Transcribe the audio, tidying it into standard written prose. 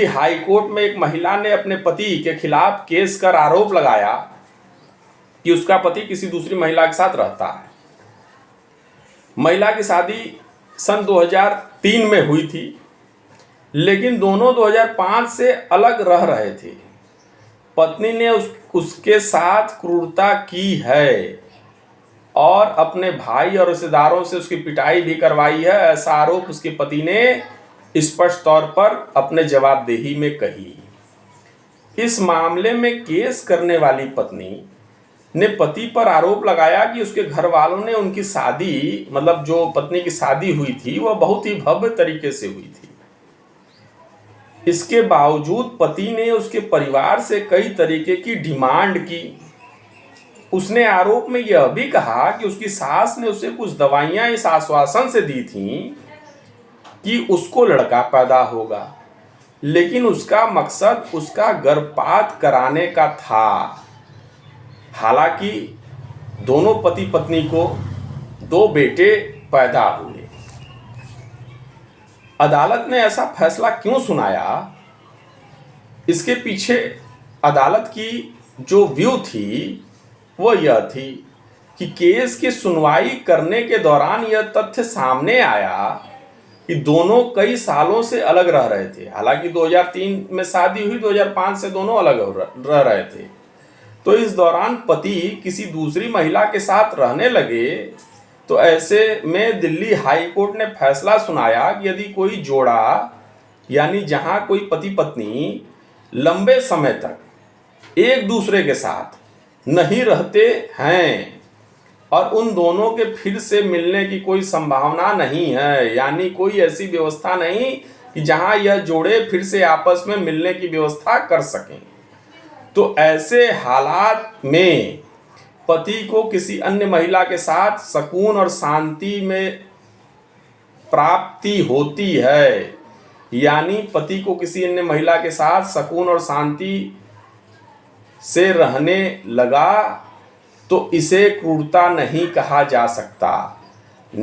High court में एक महिला ने अपने पति के खिलाफ केस कर आरोप लगाया कि उसका पति किसी दूसरी महिला के साथ रहता है। महिला की शादी सन 2003 में हुई थी, लेकिन दोनों 2005 से अलग रह रहे थे। पत्नी ने उसके साथ क्रूरता की है और अपने भाई और रिश्तेदारों से उसकी पिटाई भी करवाई है। ऐसा आरोप उसके पति ने स्पष्ट तौर पर अपने जवाबदेही में कही। इस मामले में केस करने वाली पत्नी ने पति पर आरोप लगाया कि उसके घर वालों ने उनकी शादी, मतलब जो पत्नी की शादी हुई थी, वह बहुत ही भव्य तरीके से हुई थी। इसके बावजूद पति ने उसके परिवार से कई तरीके की डिमांड की। उसने आरोप में यह भी कहा कि उसकी सास ने उसे कुछ दवाइयां इस आश्वासन से दी थीं कि उसको लड़का पैदा होगा, लेकिन उसका मकसद उसका गर्भपात कराने का था। हालांकि दोनों पति पत्नी को 2 बेटे पैदा हुए। अदालत ने ऐसा फैसला क्यों सुनाया? इसके पीछे अदालत की जो व्यू थी वो यह थी कि केस की सुनवाई करने के दौरान यह तथ्य सामने आया कि दोनों कई सालों से अलग रह रहे थे। हालांकि 2003 में शादी हुई, 2005 से दोनों अलग रह रहे थे। तो इस दौरान पति किसी दूसरी महिला के साथ रहने लगे। तो ऐसे में दिल्ली हाई कोर्ट ने फैसला सुनाया कि यदि कोई जोड़ा, यानी जहां कोई पति पत्नी लंबे समय तक एक दूसरे के साथ नहीं रहते हैं और उन दोनों के फिर से मिलने की कोई संभावना नहीं है, यानी कोई ऐसी व्यवस्था नहीं कि जहां यह जोड़े फिर से आपस में मिलने की व्यवस्था कर सकें, तो ऐसे हालात में पति को किसी अन्य महिला के साथ सुकून और शांति में प्राप्ति होती है। यानी पति को किसी अन्य महिला के साथ सुकून और शांति से रहने लगा तो इसे क्रूरता नहीं कहा जा सकता।